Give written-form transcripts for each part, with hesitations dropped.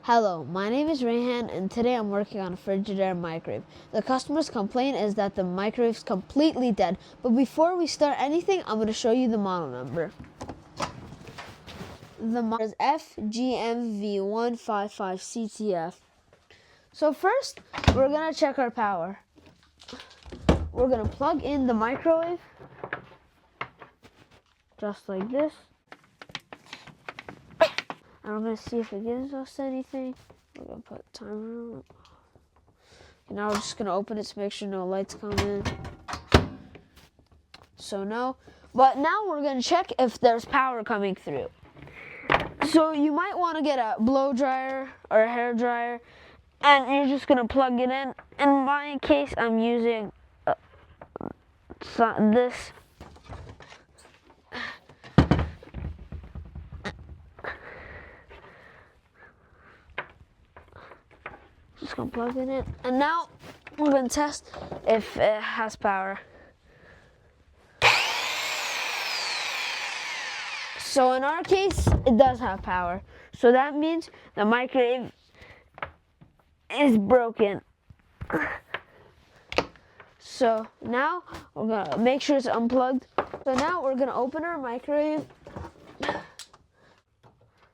Hello, my name is Rayhan and today I'm working on a Frigidaire microwave. The customer's complaint is that the microwave is completely dead, but before we start anything, I'm going to show you the model number. The model is FGMV155CTF. So first, we're going to check our power. We're going to plug in the microwave, just like this. And I'm going to see if it gives us anything. We're going to put timer on. And now we're just going to open it to make sure no lights come in. So no. But now we're going to check if there's power coming through. So you might want to get a blow dryer or a hair dryer. And you're just going to plug it in. In my case, I'm using this. Just gonna plug it in, and now we're gonna test if it has power. So in our case, it does have power. So that means the microwave is broken. So now we're gonna make sure it's unplugged. So now we're gonna open our microwave.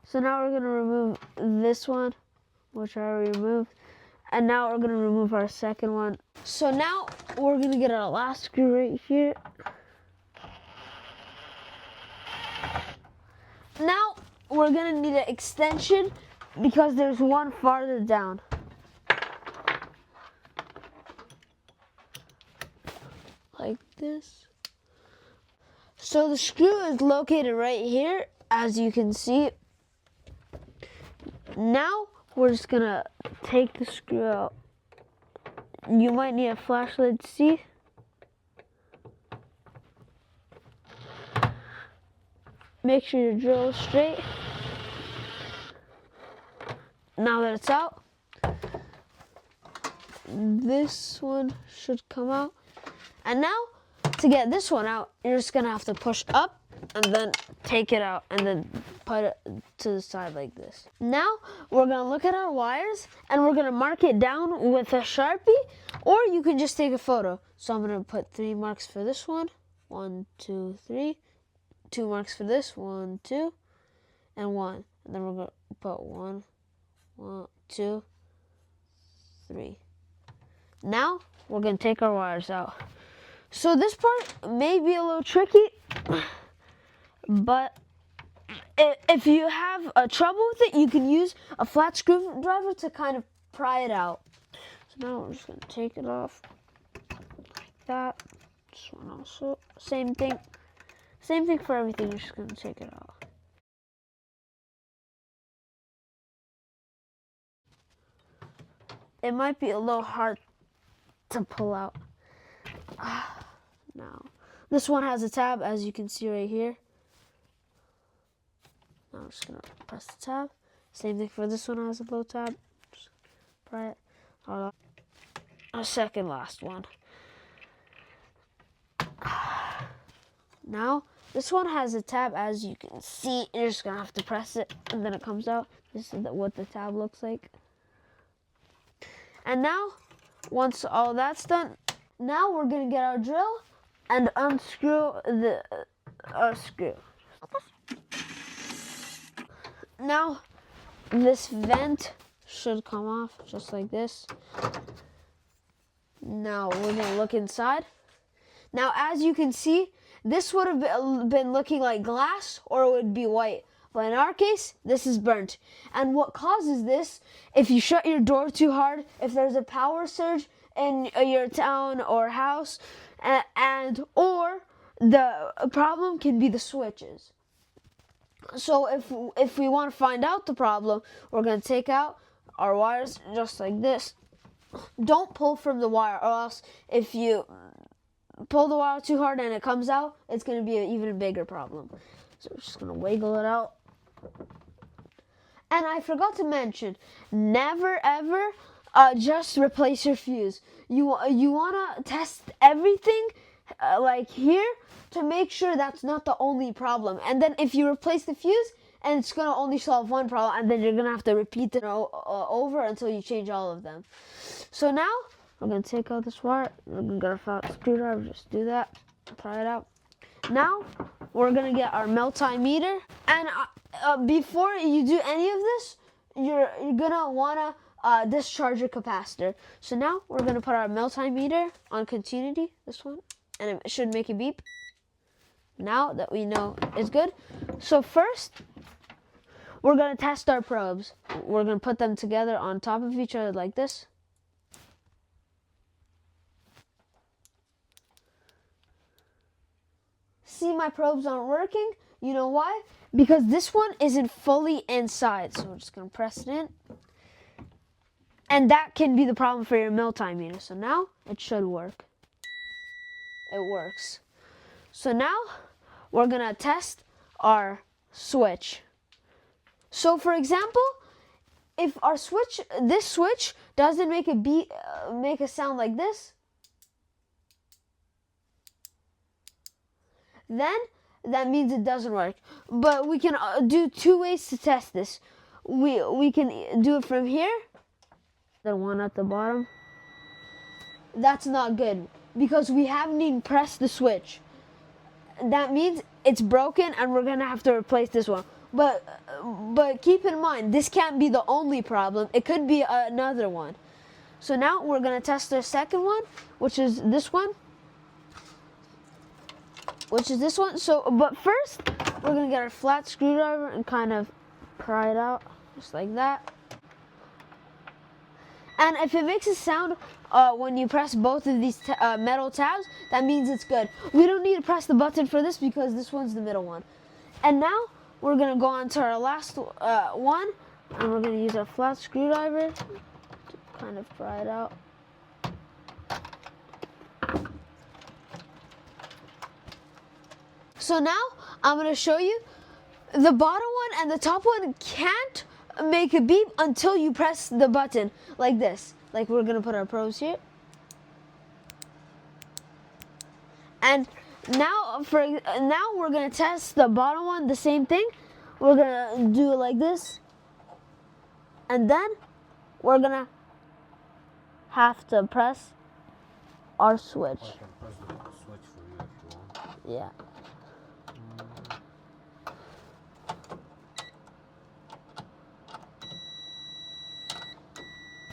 So now we're gonna remove this one, which I already removed. And now we're going to remove our second one. So now we're going to get our last screw right here. Now we're going to need an extension because there's one farther down. Like this. So the screw is located right here, as you can see. Now we're just going to take the screw out. You might need a flashlight to see. Make sure your drill is straight. Now that it's out, this one should come out. And now, to get this one out, you're just going to have to push up and then take it out and then put it to the side like this. Now we're going to look at our wires and we're going to mark it down with a Sharpie, or you can just take a photo. So I'm going to put 3 marks for this one. 1, 2, 3. 2 marks for this. 1, 2, and 1. And then we're going to put 1, 2, 3. Now we're going to take our wires out. So this part may be a little tricky, but if you have trouble with it, you can use a flat screwdriver to kind of pry it out. So now we're just going to take it off like that. This one also, same thing. Same thing for everything, you're just going to take it out. It might be a little hard to pull out. Now, this one has a tab, as you can see right here. Now I'm just going to press the tab. Same thing for this one, has a low tab. Just pry it. Our second last one. Now, this one has a tab, as you can see. You're just going to have to press it, and then it comes out. This is what the tab looks like. And now, once all that's done, now we're going to get our drill and unscrew the screw. Now, this vent should come off just like this. Now, we're going to look inside. Now, as you can see, this would have been looking like glass, or it would be white. But in our case, this is burnt. And what causes this, if you shut your door too hard, if there's a power surge in your town or house, or the problem can be the switches. So if we want to find out the problem, we're going to take out our wires just like this. Don't pull from the wire, or else if you pull the wire too hard and it comes out, it's going to be an even bigger problem. So we're just going to wiggle it out. And I forgot to mention, never ever just replace your fuse. You want to test everything like here to make sure that's not the only problem. And then if you replace the fuse and it's gonna only solve one problem, and then you're gonna have to repeat it over until you change all of them. So now we're gonna take out this wire. We're gonna get our flat screwdriver. Just do that. Pry it out. Now we're gonna get our multimeter, and before you do any of this, you're gonna wanna discharge your capacitor. So now we're gonna put our multimeter on continuity, this one, and it should make a beep. Now that we know it's good. So first, we're gonna test our probes. We're gonna put them together on top of each other like this. See, my probes aren't working. You know why? Because this one isn't fully inside. So we're just gonna press it in. And that can be the problem for your multimeter. So now it should work. It works. So now we're gonna test our switch. So for example, if our switch, this switch doesn't make a sound like this, then that means it doesn't work. But we can do two ways to test this. We can do it from here, the one at the bottom. That's not good because we haven't even pressed the switch. That means it's broken and we're gonna have to replace this one. But keep in mind, this can't be the only problem. It could be another one. So now we're gonna test the second one, which is this one. So, but first, we're gonna get our flat screwdriver and kind of pry it out, just like that. And if it makes a sound when you press both of these metal tabs, that means it's good. We don't need to press the button for this because this one's the middle one. And now we're gonna go on to our last one, and we're gonna use our flat screwdriver to kind of pry it out. So now I'm gonna show you the bottom one and the top one can't make a beep until you press the button like this. Like we're gonna put our probes here. And now we're gonna test the bottom one, the same thing. We're gonna do it like this. And then we're gonna have to press our switch. I can press the switch for you if you want. Yeah.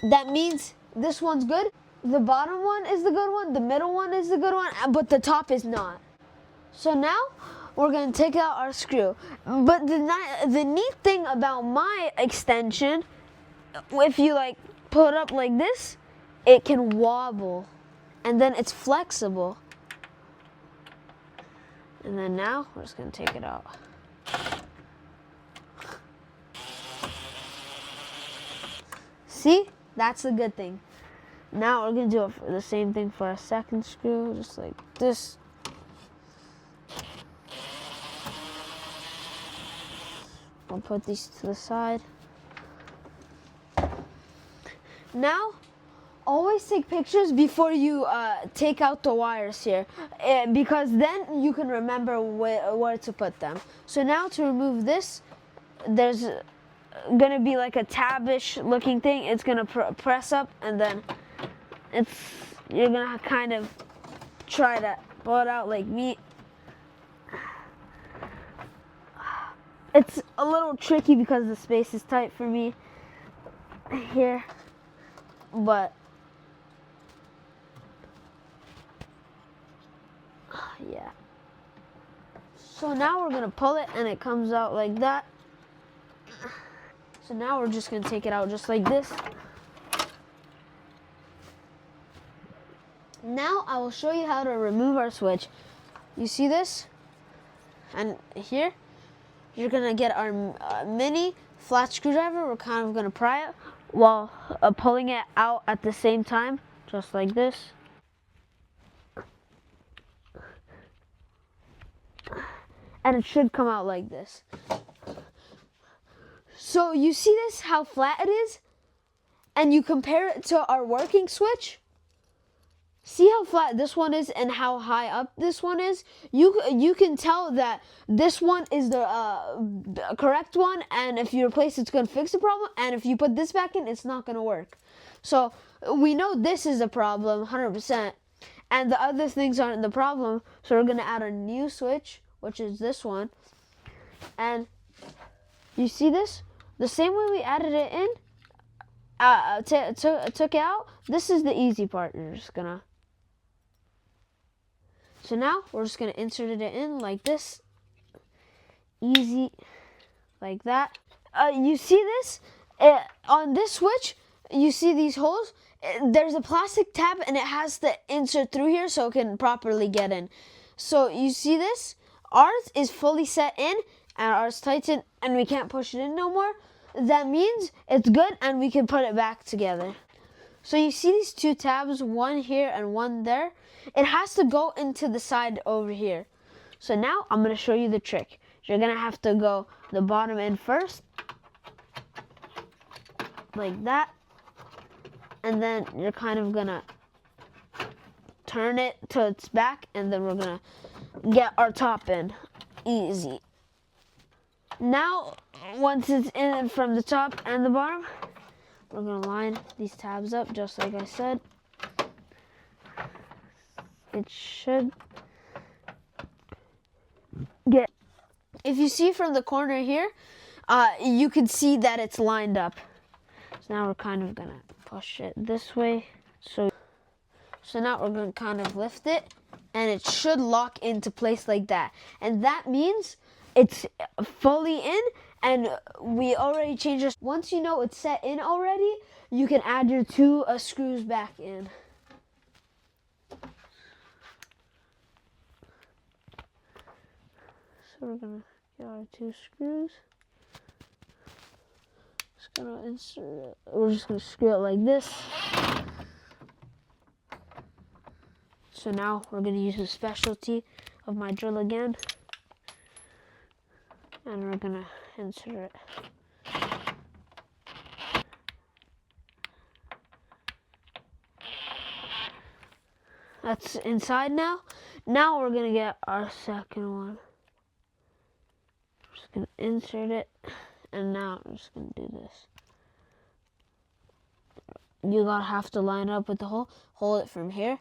That means this one's good. The bottom one is the good one. The middle one is the good one, but the top is not. So now we're gonna take out our screw. But the neat thing about my extension, if you like pull it up like this, it can wobble, and then it's flexible. And then now we're just gonna take it out. See? That's a good thing. Now we're gonna do the same thing for our second screw, just like this. I'll put these to the side. Now, always take pictures before you take out the wires here, because then you can remember where to put them. So now to remove this, there's gonna be like a tabish looking thing. It's gonna press up, and then you're gonna kind of try to pull it out like me. It's a little tricky because the space is tight for me here, but yeah. So now we're gonna pull it and it comes out like that. So now we're just gonna take it out just like this. Now I will show you how to remove our switch. You see this? And here, you're gonna get our mini flat screwdriver. We're kind of gonna pry it while pulling it out at the same time, just like this. And it should come out like this. So you see this, how flat it is? And you compare it to our working switch? See how flat this one is and how high up this one is? You can tell that this one is the correct one, and if you replace it, it's going to fix the problem, and if you put this back in, it's not going to work. So we know this is a problem 100%, and the other things aren't the problem, so we're going to add a new switch, which is this one. And you see this? The same way we added it in, took it out, this is the easy part. You're just gonna... So now we're just gonna insert it in like this. Easy, like that. You see this? On this switch, you see these holes? There's a plastic tab and it has to insert through here so it can properly get in. So you see this? Ours is fully set in and ours tightened and we can't push it in no more. That means it's good and we can put it back together. So you see these two tabs, one here and one there? It has to go into the side over here. So now I'm going to show you the trick. You're going to have to go the bottom end first, like that. And then you're kind of going to turn it to its back, and then we're going to get our top in. Easy. Now, once it's in from the top and the bottom, we're going to line these tabs up just like I said. It should get... If you see from the corner here, you can see that it's lined up. So now we're kind of going to push it this way. So now we're going to kind of lift it, and it should lock into place like that. And that means it's fully in, and we already changed it. Once you know it's set in already, you can add your two screws back in. So we're gonna get our two screws. Just gonna insert it. We're just gonna screw it like this. So now we're gonna use the specialty of my drill again. And we're gonna insert it. That's inside now. Now we're gonna get our second one. Just gonna insert it, and now I'm just gonna do this. You gotta have to line up with the hole. Hold it from here.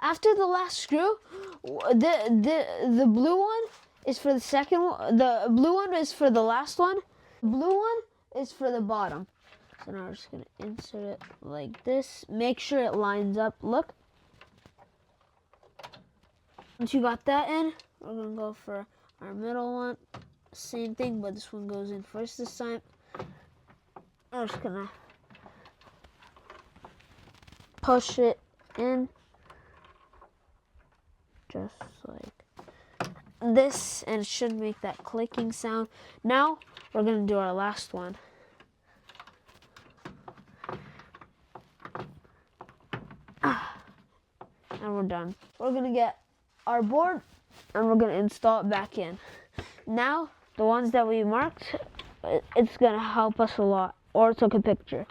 After the last screw, the blue one is for the second one. The blue one is for the last one. The blue one is for the bottom. So now we're just gonna insert it like this. Make sure it lines up. Look. Once you got that in, we're gonna go for our middle one. Same thing, but this one goes in first this time. I'm just gonna push it in. Just like this, and it should make that clicking sound. Now we're gonna do our last one. And we're done. We're gonna get our board and we're gonna install it back in. Now the ones that we marked, it's gonna help us a lot, or took a picture.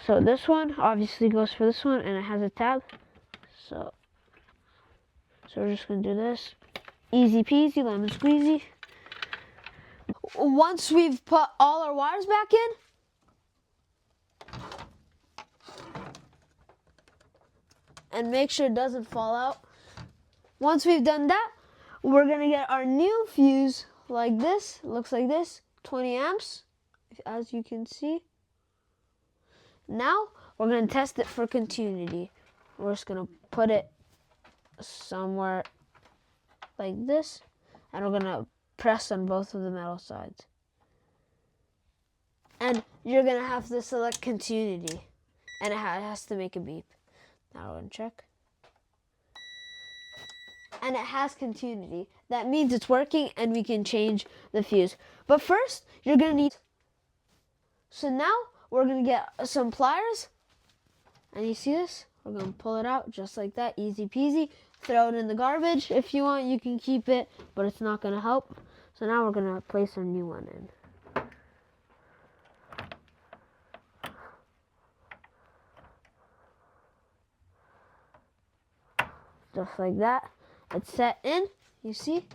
So this one obviously goes for this one, and it has a tab. So we're just gonna do this. Easy peasy, lemon squeezy. Once we've put all our wires back in, and make sure it doesn't fall out. Once we've done that, we're gonna get our new fuse like this. It looks like this, 20 amps, as you can see. Now we're gonna test it for continuity. We're just gonna put it somewhere like this, and we're gonna press on both of the metal sides. And you're gonna have to select continuity, and it has to make a beep. Now we're gonna check. And it has continuity. That means it's working and we can change the fuse. But first, you're gonna need... So now, we're gonna get some pliers. And you see this? We're gonna pull it out just like that, easy peasy. Throw it in the garbage. If you want, you can keep it, but it's not gonna help. So now we're gonna place a new one in. just like that. It's set in, you see?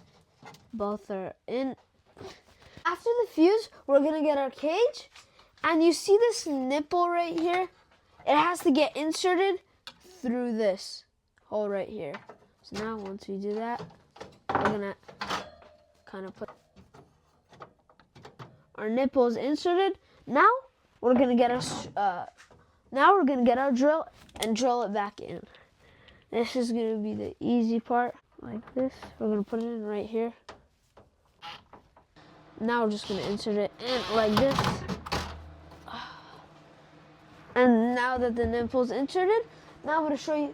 Both are in. After the fuse, we're gonna get our cage, and you see this nipple right here? It has to get inserted through this hole right here. So now once we do that, we're gonna kind of put our nipples inserted. Now we're gonna get our drill and drill it back in. This is gonna be the easy part, like this. We're gonna put it in right here. Now we're just gonna insert it in like this. And now that the nipple's inserted, now I'm gonna show you.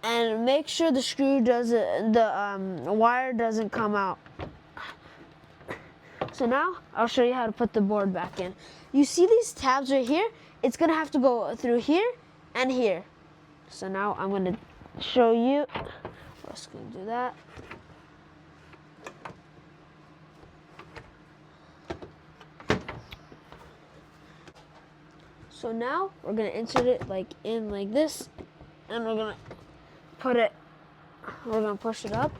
And make sure the screw doesn't, the wire doesn't come out. So now I'll show you how to put the board back in. You see these tabs right here? It's gonna have to go through here and here. So now I'm gonna show you. We're just gonna do that. So now we're gonna insert it like in like this, and we're gonna push it up,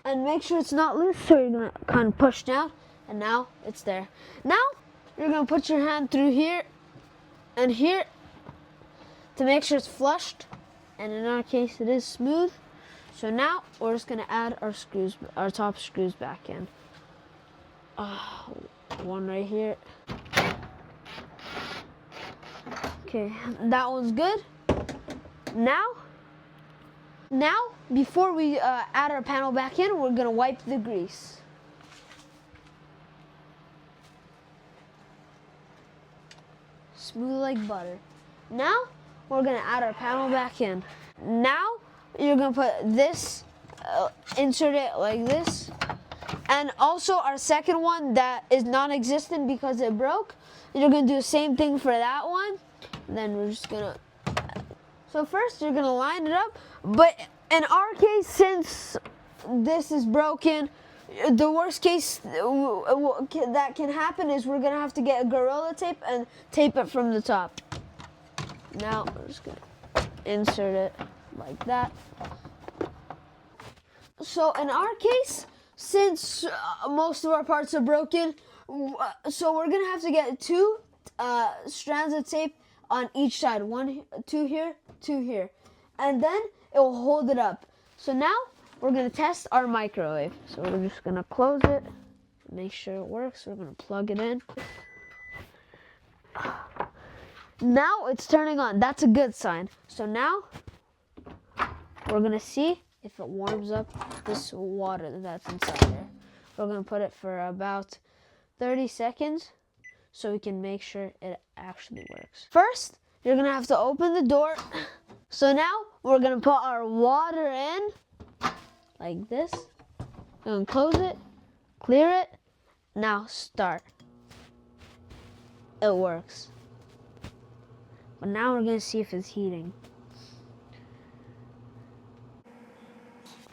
and make sure it's not loose. So you're gonna kind of push down, and now it's there. Now you're gonna put your hand through here and here to make sure it's flushed, and in our case it is smooth. So now we're just gonna add our top screws back in. One right here. Okay, that one's good. Now, before we add our panel back in, we're gonna wipe the grease. Smooth like butter. Now, we're gonna add our panel back in. Now, you're gonna put this, insert it like this. And also our second one that is non-existent because it broke, you're gonna do the same thing for that one. Then we're just gonna, so first you're gonna line it up, but in our case, since this is broken, the worst case that can happen is we're gonna have to get a Gorilla Tape and tape it from the top. Now we're just gonna insert it like that. So in our case, since most of our parts are broken, so we're gonna have to get two strands of tape on each side, two here, and then it will hold it up. So now we're gonna test our microwave. So we're just gonna close it, make sure it works. We're gonna plug it in. Now it's turning on. That's a good sign. So now we're gonna see if it warms up this water that's inside there. We're gonna put it for about 30 seconds. So we can make sure it actually works. First, you're gonna have to open the door. So now we're gonna put our water in like this. And close it, clear it. Now start. It works. But now we're gonna see if it's heating.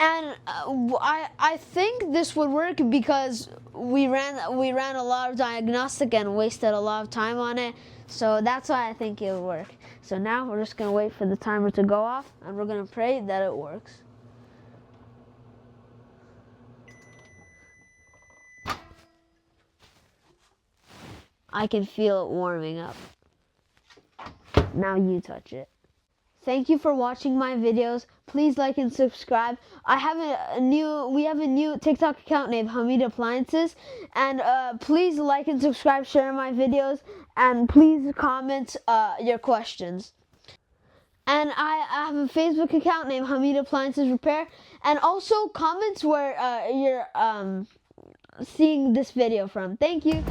And I think this would work because we ran a lot of diagnostic and wasted a lot of time on it. So that's why I think it would work. So now we're just gonna wait for the timer to go off, and we're gonna pray that it works. I can feel it warming up. Now you touch it. Thank you for watching my videos. Please like and subscribe. We have a new TikTok account named Hamid Appliances, and please like and subscribe, share my videos, and please comment your questions. And I have a Facebook account named Hamid Appliances Repair, and also comments where you're seeing this video from. Thank you.